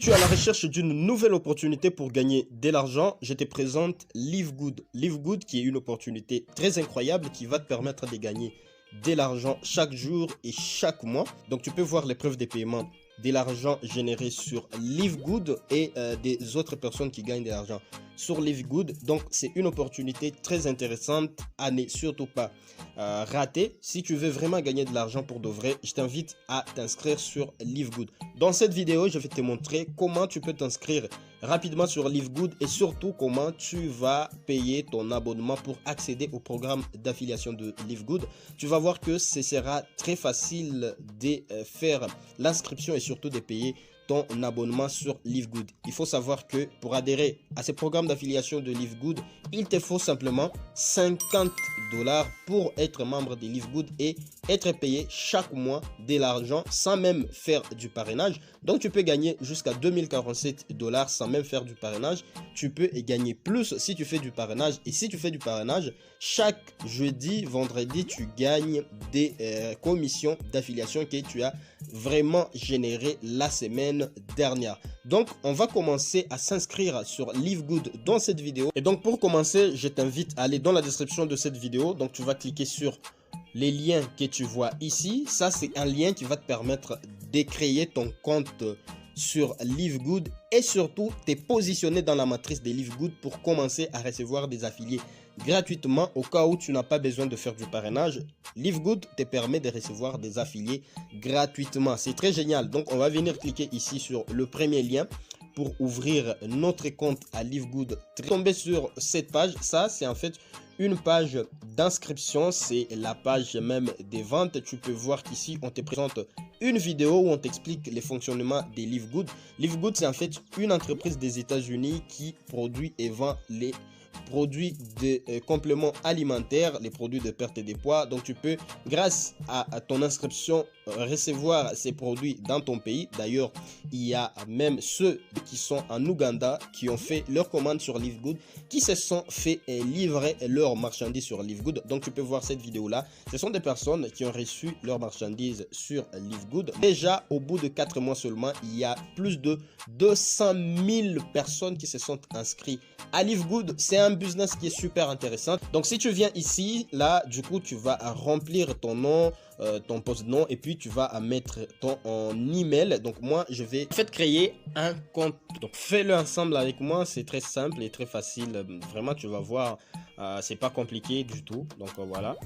tu es à la recherche d'une nouvelle opportunité pour gagner de l'argent, je te présente LiveGood. LiveGood qui est une opportunité très incroyable qui va te permettre de gagner de l'argent chaque jour et chaque mois. Donc tu peux voir les preuves des paiements de l'argent généré sur LiveGood et des autres personnes qui gagnent de l'argent sur LiveGood. Donc c'est une opportunité très intéressante à ne surtout pas rater. Si tu veux vraiment gagner de l'argent pour de vrai, je t'invite à t'inscrire sur LiveGood. Dans cette vidéo, je vais te montrer comment tu peux t'inscrire rapidement sur LiveGood et surtout comment tu vas payer ton abonnement pour accéder au programme d'affiliation de LiveGood. Tu vas voir que ce sera très facile de faire l'inscription et surtout de payer ton abonnement sur LiveGood. Il faut savoir que pour adhérer à ce programme d'affiliation de LiveGood, il te faut simplement 50 $ pour être membre de LiveGood et être payé chaque mois de l'argent sans même faire du parrainage. Donc tu peux gagner jusqu'à 2047 $ sans même faire du parrainage. Tu peux gagner plus si tu fais du parrainage. Et si tu fais du parrainage, chaque jeudi, vendredi, tu gagnes des commissions d'affiliation que tu as vraiment généré la semaine dernière. Donc on va commencer à s'inscrire sur LiveGood dans cette vidéo. Et donc pour commencer, je t'invite à aller dans la description de cette vidéo. Donc tu vas cliquer sur les liens que tu vois ici. Ça c'est un lien qui va te permettre de créer ton compte sur LiveGood et surtout te positionner dans la matrice de LiveGood pour commencer à recevoir des affiliés gratuitement au cas où tu n'as pas besoin de faire du parrainage. LiveGood te permet de recevoir des affiliés gratuitement. C'est très génial. Donc on va venir cliquer ici sur le premier lien pour ouvrir notre compte à LiveGood. Tomber sur cette page, ça c'est en fait une page d'inscription, c'est la page même des ventes. Tu peux voir qu'ici on te présente une vidéo où on t'explique les fonctionnements de LiveGood. LiveGood c'est en fait une entreprise des États-Unis qui produit et vend les produits de compléments alimentaires, les produits de perte de poids. Donc tu peux grâce à ton inscription recevoir ces produits dans ton pays. D'ailleurs il y a même ceux qui sont en Ouganda qui ont fait leur commande sur LiveGood, qui se sont fait livrer leurs marchandises sur LiveGood. Donc tu peux voir cette vidéo là, ce sont des personnes qui ont reçu leurs marchandises sur LiveGood. Déjà au bout de 4 mois seulement, il y a plus de 200 000 personnes qui se sont inscrites à LiveGood. C'est un business qui est super intéressant. Donc si tu viens ici, là du coup tu vas remplir ton nom, ton post nom, et puis tu vas mettre ton email. Donc moi je vais en fait créer un compte. Donc fais-le ensemble avec moi, c'est très simple et très facile. Vraiment tu vas voir, c'est pas compliqué du tout. Donc voilà.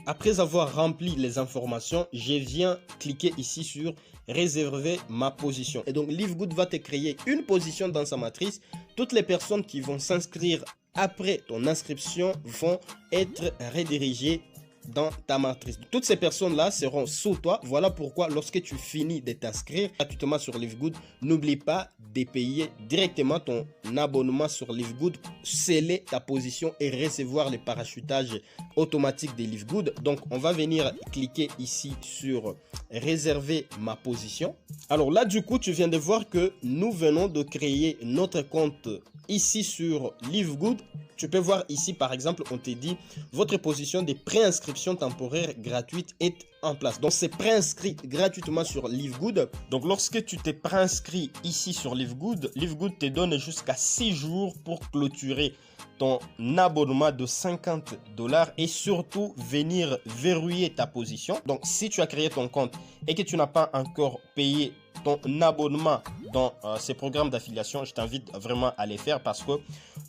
Après avoir rempli les informations, je viens cliquer ici sur réserver ma position. Et donc LiveGood va te créer une position dans sa matrice. Toutes les personnes qui vont s'inscrire après ton inscription vont être redirigées dans ta matrice. Toutes ces personnes-là seront sous toi. Voilà pourquoi lorsque tu finis de t'inscrire gratuitement sur LiveGood, n'oublie pas de payer directement ton abonnement sur LiveGood, sceller ta position et recevoir le parachutage automatique de LiveGood. Donc on va venir cliquer ici sur réserver ma position. Alors là du coup tu viens de voir que nous venons de créer notre compte ici sur LiveGood. Tu peux voir ici par exemple on te dit votre position de préinscription temporaire gratuite est en place. Donc c'est préinscrit gratuitement sur LiveGood. Donc lorsque tu t'es préinscrit ici sur LiveGood, LiveGood te donne jusqu'à 6 jours pour clôturer ton abonnement de 50 $ et surtout venir verrouiller ta position. Donc si tu as créé ton compte et que tu n'as pas encore payé ton abonnement dans ces programmes d'affiliation, je t'invite vraiment à les faire parce que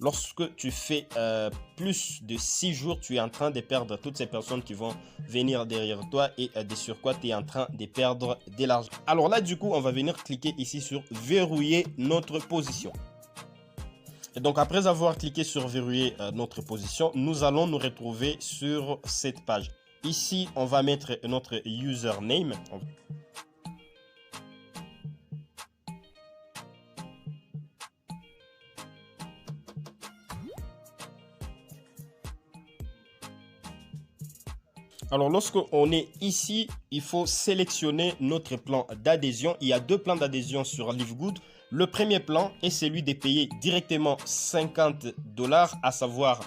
lorsque tu fais plus de 6 jours, tu es en train de perdre toutes ces personnes qui vont venir derrière toi et de sur quoi tu es en train de perdre de l'argent. Alors là du coup on va venir cliquer ici sur verrouiller notre position. Et donc après avoir cliqué sur verrouiller notre position, nous allons nous retrouver sur cette page. Ici on va mettre notre username. Alors lorsqu'on est ici, il faut sélectionner notre plan d'adhésion. Il y a deux plans d'adhésion sur LiveGood. Le premier plan est celui de payer directement 50 $, à savoir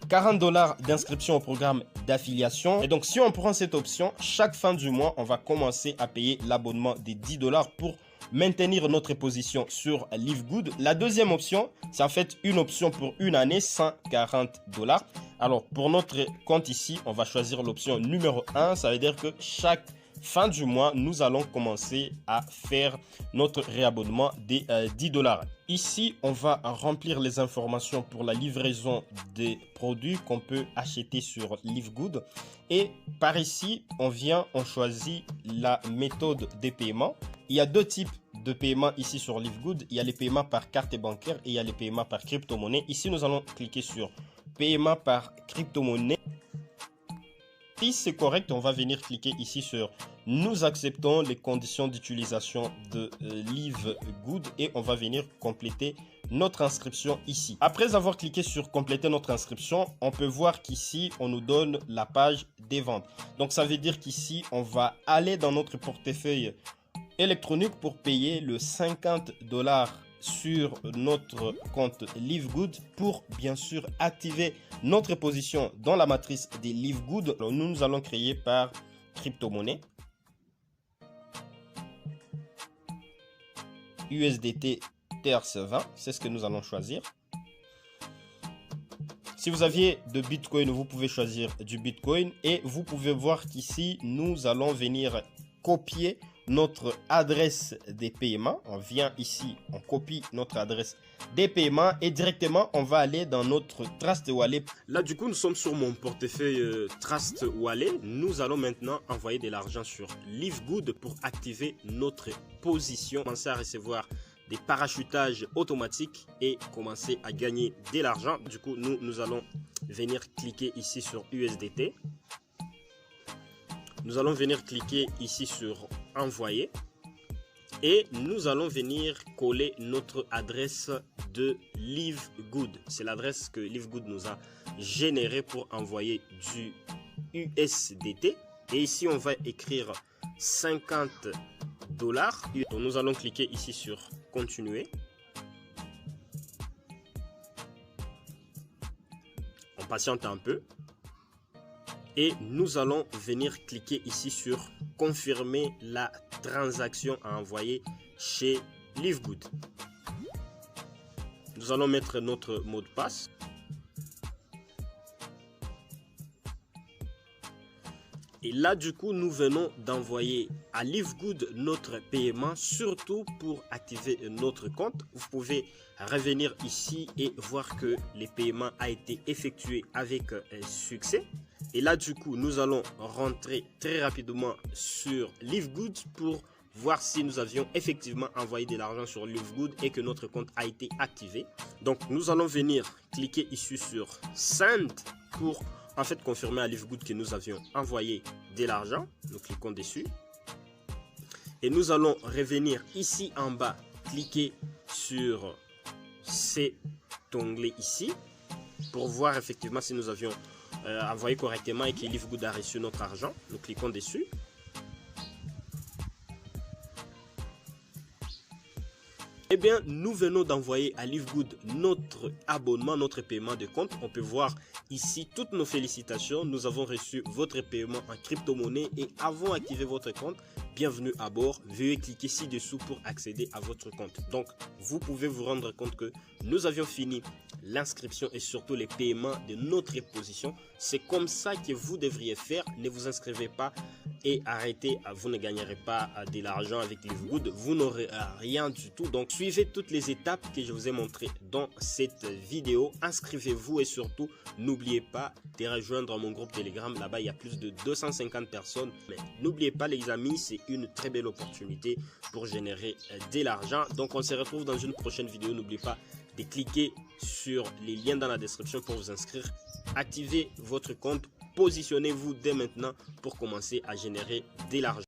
40 $ d'inscription au programme d'affiliation. Et donc, si on prend cette option, chaque fin du mois, on va commencer à payer l'abonnement des 10 $ pour maintenir notre position sur Livegood. La deuxième option, c'est en fait une option pour une année, 140 $. Alors, pour notre compte ici, on va choisir l'option numéro 1. Ça veut dire que chaque fin du mois, nous allons commencer à faire notre réabonnement des 10 $. Ici, on va remplir les informations pour la livraison des produits qu'on peut acheter sur Livegood. Et par ici, on choisit la méthode de paiement. Il y a deux types de paiement ici sur Livegood. Il y a les paiements par carte bancaire et il y a les paiements par crypto-monnaie. Ici, nous allons cliquer sur paiement par crypto-monnaie. Si c'est correct, on va venir cliquer ici sur nous acceptons les conditions d'utilisation de Livegood et on va venir compléter notre inscription ici. Après avoir cliqué sur compléter notre inscription, on peut voir qu'ici on nous donne la page des ventes. Donc ça veut dire qu'ici on va aller dans notre portefeuille électronique pour payer le 50 $ sur notre compte Livegood pour bien sûr activer notre position dans la matrice des Livegood. Alors, nous allons créer par crypto-monnaie USDT TRC20, c'est ce que nous allons choisir. Si vous aviez de Bitcoin, vous pouvez choisir du Bitcoin et vous pouvez voir qu'ici nous allons venir copier notre adresse des paiements. On vient ici, on copie notre adresse des paiements et directement on va aller dans notre Trust Wallet. Là du coup nous sommes sur mon portefeuille Trust Wallet. Nous allons maintenant envoyer de l'argent sur Livegood pour activer notre position, commencer à recevoir des parachutages automatiques et commencer à gagner de l'argent. Du coup nous allons venir cliquer ici sur USDT. Nous allons venir cliquer ici sur envoyer et nous allons venir coller notre adresse de Livegood. C'est l'adresse que Livegood nous a générée pour envoyer du USDT. Et ici, on va écrire 50 $. Donc, nous allons cliquer ici sur continuer. On patiente un peu. Et nous allons venir cliquer ici sur confirmer la transaction à envoyer chez Livegood. Nous allons mettre notre mot de passe. Et là, du coup, nous venons d'envoyer à Livegood notre paiement, surtout pour activer notre compte. Vous pouvez revenir ici et voir que le paiement a été effectué avec un succès. Et là, du coup, nous allons rentrer très rapidement sur Livegood pour voir si nous avions effectivement envoyé de l'argent sur Livegood et que notre compte a été activé. Donc, nous allons venir cliquer ici sur Send pour en fait confirmer à Livegood que nous avions envoyé de l'argent. Nous cliquons dessus. Et nous allons revenir ici en bas, cliquer sur cet onglet ici pour voir effectivement si nous avions envoyé correctement et que Livegood a reçu notre argent. Nous cliquons dessus. Eh bien, nous venons d'envoyer à Livegood notre abonnement, notre paiement de compte. On peut voir ici toutes nos félicitations. Nous avons reçu votre paiement en crypto-monnaie et avons activé votre compte. Bienvenue à bord. Veuillez cliquer ci-dessous pour accéder à votre compte. Donc, vous pouvez vous rendre compte que nous avions fini l'inscription et surtout les paiements de notre position. C'est comme ça que vous devriez faire. Ne vous inscrivez pas et arrêtez. Vous ne gagnerez pas de l'argent avec Livegood. Vous n'aurez rien du tout. Donc, suivez toutes les étapes que je vous ai montrées dans cette vidéo. Inscrivez-vous et surtout, n'oubliez pas de rejoindre mon groupe Telegram. Là-bas, il y a plus de 250 personnes. Mais n'oubliez pas, les amis, c'est une très belle opportunité pour générer de l'argent. Donc, on se retrouve dans une prochaine vidéo. N'oubliez pas de cliquer sur les liens dans la description pour vous inscrire. Activez votre compte. Positionnez-vous dès maintenant pour commencer à générer de l'argent.